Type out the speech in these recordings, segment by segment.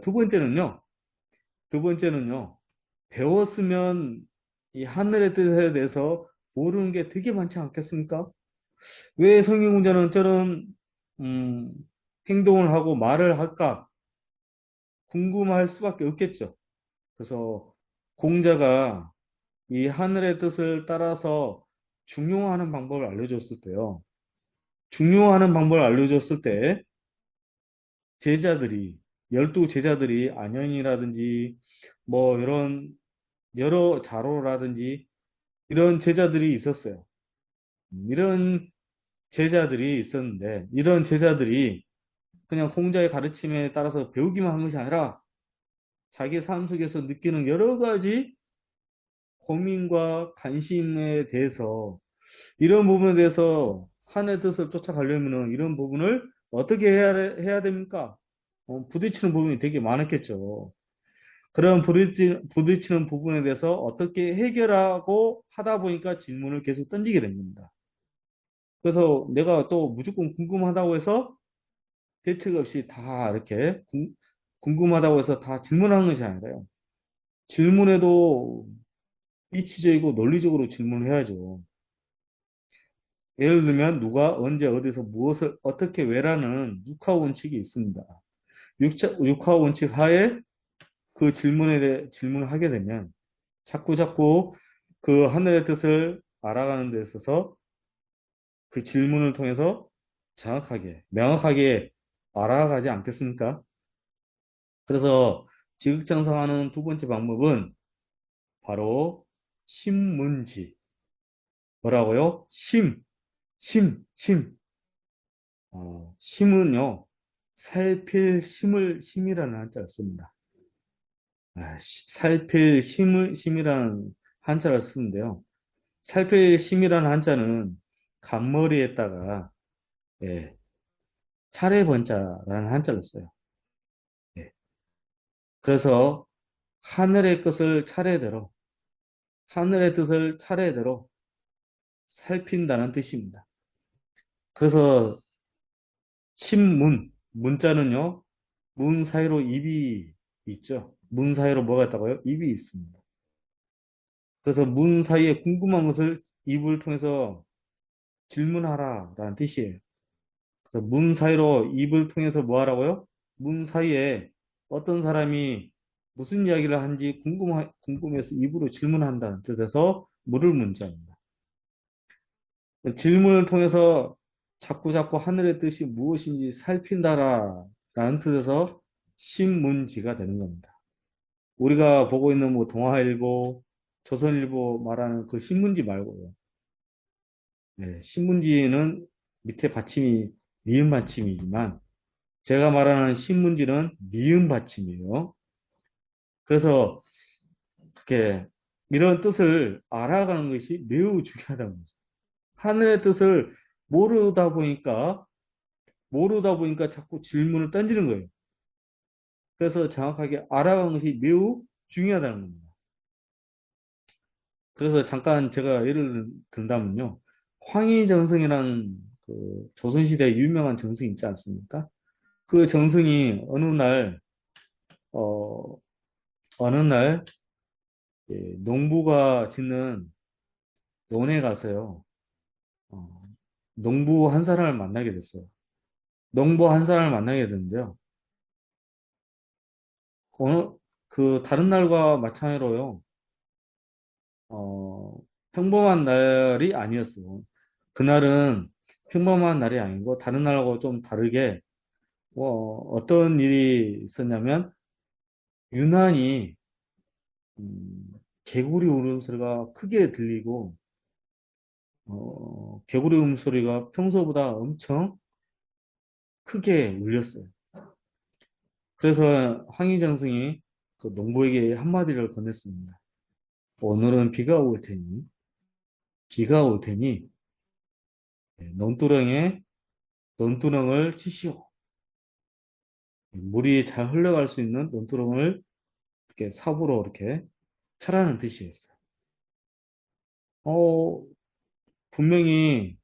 두 번째는요, 배웠으면 이 하늘의 뜻에 대해서 모르는 게 되게 많지 않겠습니까? 왜 성경 공자는 저런, 음, 행동을 하고 말을 할까? 궁금할 수밖에 없겠죠. 그래서 공자가 이 하늘의 뜻을 따라서 중용하는 방법을 알려줬을 때요. 중용하는 방법을 알려줬을 때 제자들이, 열두 제자들이 안현이라든지 뭐 이런 여러 자로라든지 이런 제자들이 있었어요. 이런 제자들이 있었는데 이런 제자들이 그냥 공자의 가르침에 따라서 배우기만 한 것이 아니라 자기 삶 속에서 느끼는 여러 가지 고민과 관심에 대해서 이런 부분에 대해서 하나의 뜻을 쫓아가려면 이런 부분을 어떻게 해야 됩니까? 부딪히는 부분이 되게 많았겠죠. 그런 부딪히는 부분에 대해서 어떻게 해결하고 하다 보니까 질문을 계속 던지게 된 겁니다. 그래서 내가 또 무조건 궁금하다고 해서 대책 없이 다 이렇게 궁금하다고 해서 다 질문하는 것이 아니라요. 질문에도 이치적이고 논리적으로 질문을 해야죠. 예를 들면 누가 언제 어디서 무엇을 어떻게 왜라는 육하 원칙이 있습니다. 육하 원칙 하에 그 질문에 대해 질문을 하게 되면 자꾸 그 하늘의 뜻을 알아가는 데 있어서 그 질문을 통해서 정확하게, 명확하게 알아가지 않겠습니까? 그래서 지극정성하는 두 번째 방법은 바로 심문지. 뭐라고요? 심. 심은요, 심이라는 한자를 씁니다. 살필 심이라는 한자를 쓰는데요. 살필 심이라는 한자는 간머리에다가, 예, 차례번자라는 한자를 써요. 예. 그래서 하늘의 뜻을 차례대로 살핀다는 뜻입니다. 그래서 문자는요, 문 사이로 입이 있죠. 문 사이로 뭐가 있다고요? 입이 있습니다. 그래서 문 사이에 궁금한 것을 입을 통해서 질문하라라는 뜻이에요. 그래서 문 사이로 입을 통해서 뭐 하라고요? 문 사이에 어떤 사람이 무슨 이야기를 하는지 궁금해서 입으로 질문한다는 뜻에서 물을 문자입니다. 질문을 통해서 자꾸 하늘의 뜻이 무엇인지 살핀다라는 뜻에서 신문지가 되는 겁니다. 우리가 보고 있는 뭐 동아일보, 조선일보 말하는 그 신문지 말고요. 네, 신문지는 밑에 받침이 미음 받침이지만 제가 말하는 신문지는 미음 받침이에요. 그래서 이렇게 이런 뜻을 알아가는 것이 매우 중요하다는 거죠. 하늘의 뜻을 모르다 보니까 자꾸 질문을 던지는 거예요. 그래서 정확하게 알아가는 것이 매우 중요하다는 겁니다. 그래서 잠깐 제가 예를 든다면요. 황희정승이라는 그 조선시대 유명한 정승이 있지 않습니까? 그 정승이 어, 어느 날, 예, 농부가 짓는 논에 가서요, 어, 농부 한 사람을 만나게 됐어요. 농부 한 사람을 만나게 됐는데요. 어느, 다른 날과 마찬가지로요, 어, 평범한 날이 아니었어요. 그날은 평범한 날이 아니고, 다른 날하고 좀 다르게, 어떤 일이 있었냐면, 유난히, 개구리 울음소리가 크게 들리고, 개구리 울음소리가 평소보다 엄청 크게 울렸어요. 그래서 황희정승이 그 농부에게 한마디를 건넸습니다. 오늘은 비가 올 테니, 논두렁을 치시오. 물이 잘 흘러갈 수 있는 논두렁을 이렇게 삽으로 이렇게 차라는 뜻이었어요. 어, 분명히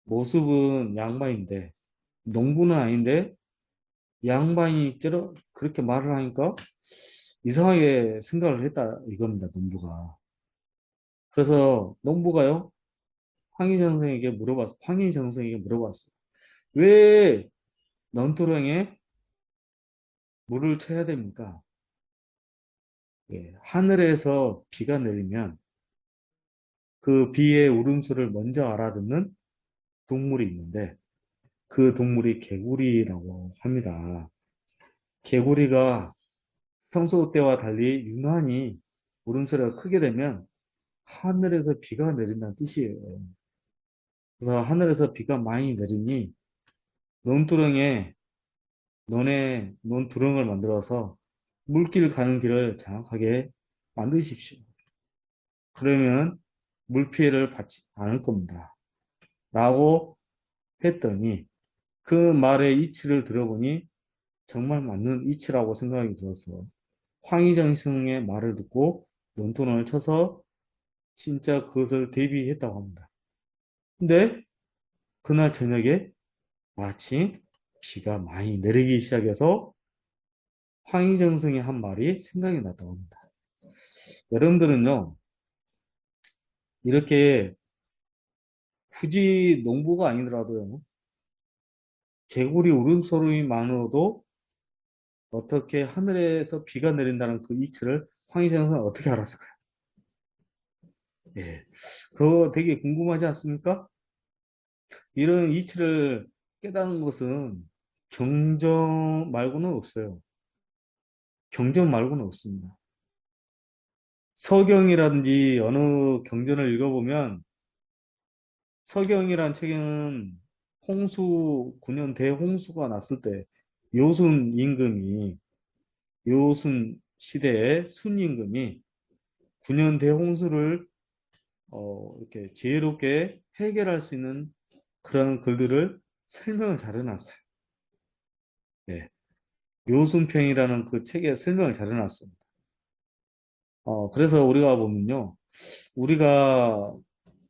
모습은 양반인데, 농부는 아닌데, 양반이 그렇게 말을 하니까 이상하게 생각을 했다 이겁니다, 농부가. 그래서 농부가요, 황희정 선생에게 물어봤어요. 왜 논두렁에 물을 쳐야 됩니까? 예, 하늘에서 비가 내리면 그 비의 울음소리를 먼저 알아듣는 동물이 있는데 그 동물이 개구리라고 합니다. 개구리가 평소 때와 달리 유난히 울음소리가 크게 되면 하늘에서 비가 내린다는 뜻이에요. 그래서 하늘에서 비가 많이 내리니 논두렁에 논두렁을 만들어서 물길 가는 길을 정확하게 만드십시오. 그러면 물 피해를 받지 않을 겁니다. 라고 했더니 그 말의 이치를 들어보니 정말 맞는 이치라고 생각이 들어서 황희정승의 말을 듣고 논두렁을 쳐서 진짜 그것을 대비했다고 합니다. 근데 그날 저녁에 마침 비가 많이 내리기 시작해서 황희정승의 한 말이 생각이 났다고 합니다. 여러분들은요, 이렇게 굳이 농부가 아니더라도요, 개구리 울음소리만으로도 어떻게 하늘에서 비가 내린다는 그 이치를 황희정승은 어떻게 알았을까요? 예. 그거 되게 궁금하지 않습니까? 이런 이치를 깨닫는 것은 경전 말고는 없어요. 경전 말고는 없습니다. 서경이라든지 어느 경전을 읽어보면 서경이란 책에는 홍수 9년 대홍수가 났을 때 요순 임금이 요순 시대의 순 임금이 9년 대홍수를 이렇게 지혜롭게 해결할 수 있는 그런 글들을 설명을 잘 해놨어요. 네. 요순평이라는 그 책에 설명을 잘 해놨습니다. 그래서 우리가 보면요. 우리가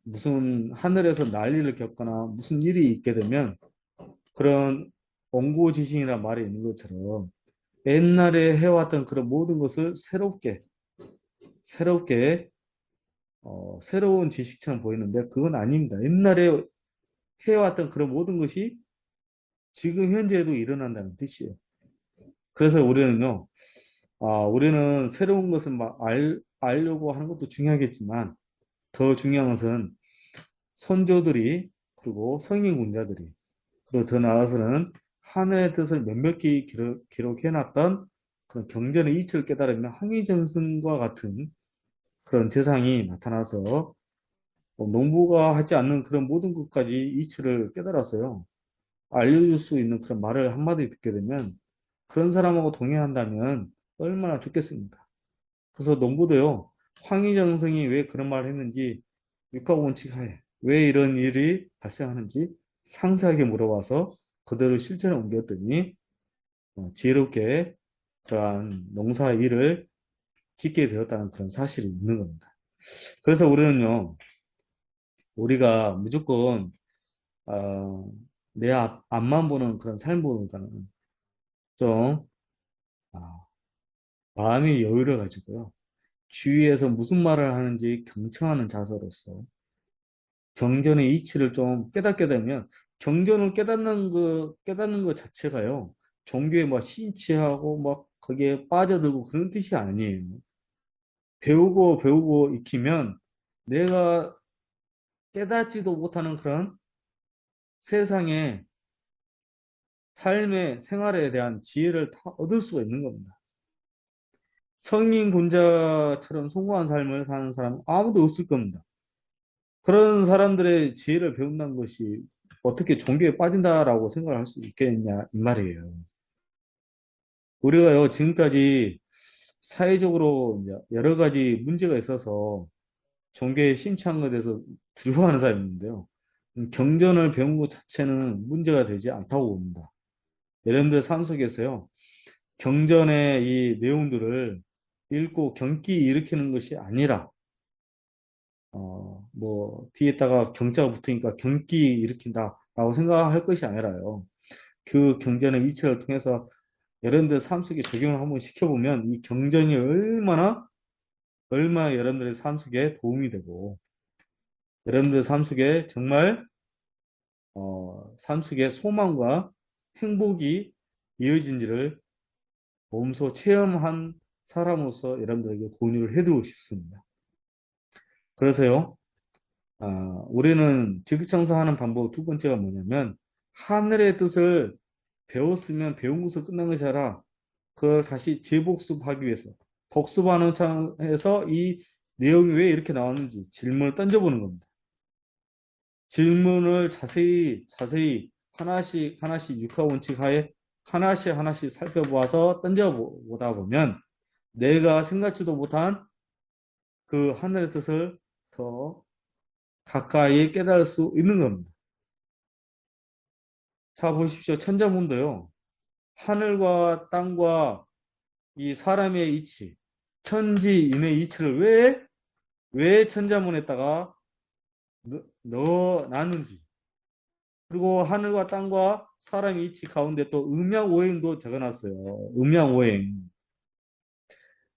무슨 하늘에서 난리를 겪거나 무슨 일이 있게 되면 그런 원고지신이라는 말이 있는 것처럼 옛날에 해왔던 그런 모든 것을 새롭게, 새로운 지식처럼 보이는데 그건 아닙니다. 옛날에 해왔던 그런 모든 것이 지금 현재에도 일어난다는 뜻이에요. 그래서 우리는 새로운 것을 막 알려고 하는 것도 중요하겠지만 더 중요한 것은 선조들이 그리고 성인군자들이 그리고 더 나아가서는 하늘의 뜻을 몇몇기 기록해놨던 그런 경전의 이치를 깨달으면 항의정승과 같은 그런 재상이 나타나서 농부가 하지 않는 그런 모든 것까지 이치를 깨달았어요. 알려줄 수 있는 그런 말을 한마디 듣게 되면 그런 사람하고 동행한다면 얼마나 좋겠습니까? 그래서 농부도요, 황희정승이 왜 그런 말을 했는지 육가원칙하에 왜 이런 일이 발생하는지 상세하게 물어봐서 그대로 실천에 옮겼더니 지혜롭게 그러한 농사 일을 짓게 되었다는 그런 사실이 있는 겁니다. 그래서 우리가 무조건 어, 내 앞만 보는 그런 삶보다는 좀 아, 마음의 여유를 가지고요. 주위에서 무슨 말을 하는지 경청하는 자세로서 경전의 이치를 좀 깨닫게 되면 경전을 깨닫는 것 자체가요. 종교에 막 신취하고 막 거기에 빠져들고 그런 뜻이 아니에요. 배우고 익히면 내가 깨닫지도 못하는 그런 세상의 삶의 생활에 대한 지혜를 다 얻을 수가 있는 겁니다. 성인 군자처럼 성공한 삶을 사는 사람은 아무도 없을 겁니다. 그런 사람들의 지혜를 배운다는 것이 어떻게 종교에 빠진다라고 생각을 할 수 있겠냐, 이 말이에요. 우리가요, 지금까지 사회적으로 이제 여러 가지 문제가 있어서 종교에 심취한 것에 대해서 두려워하는 사람이 있는데요. 경전을 배운 것 자체는 문제가 되지 않다고 봅니다. 여러분들 삶 속에서요, 경전의 이 내용들을 읽고 경기 일으키는 것이 아니라, 뒤에다가 경자가 붙으니까 경기 일으킨다라고 생각할 것이 아니라요. 그 경전의 이치를 통해서 여러분들 삶 속에 적용을 한번 시켜보면 이 경전이 얼마나 여러분들의 삶 속에 도움이 되고 여러분들 삶 속에 정말 삶 속에 소망과 행복이 이어진지를 몸소 체험한 사람으로서 여러분들에게 공유를 해드리고 싶습니다. 그래서요, 우리는 지극청소하는 방법 두 번째가 뭐냐면 하늘의 뜻을 배웠으면 배운 것을 끝난 것이 아니라 그걸 다시 재복습하기 위해서 복습하는 차원에서 이 내용이 왜 이렇게 나왔는지 질문을 던져보는 겁니다. 질문을 자세히 하나씩 육하원칙 하에 하나씩 살펴보아서 던져보다 보면 내가 생각지도 못한 그 하늘의 뜻을 더 가까이 깨달을 수 있는 겁니다. 자, 보십시오. 천자문도요. 하늘과 땅과 이 사람의 이치, 천지인의 이치를 왜 천자문에다가 넣어놨는지, 그리고 하늘과 땅과 사람의 이치 가운데 또 음양오행도 적어놨어요. 음양오행.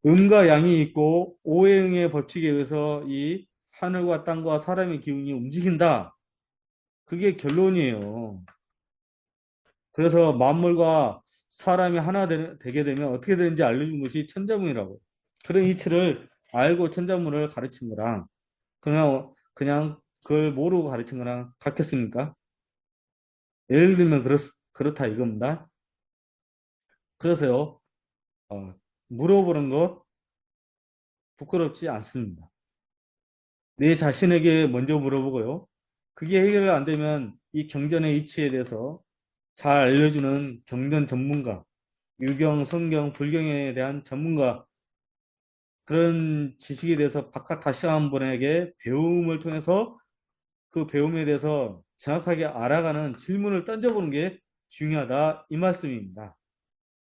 음과 양이 있고 오행의 법칙에 의해서 이 하늘과 땅과 사람의 기운이 움직인다. 그게 결론이에요. 그래서 만물과 사람이 하나 되게 되면 어떻게 되는지 알려준 것이 천자문이라고. 그런 이치를 알고 천자문을 가르친 거랑 그냥 그걸 모르고 가르친 거랑 같겠습니까? 예를 들면 그렇다 이겁니다. 그래서요, 물어보는 것 부끄럽지 않습니다. 내 자신에게 먼저 물어보고요. 그게 해결 안 되면 이 경전의 이치에 대해서 잘 알려주는 경전 전문가, 유경, 성경, 불경에 대한 전문가, 그런 지식에 대해서 바깥 다시 한 분에게 배움을 통해서 그 배움에 대해서 정확하게 알아가는 질문을 던져보는 게 중요하다 이 말씀입니다.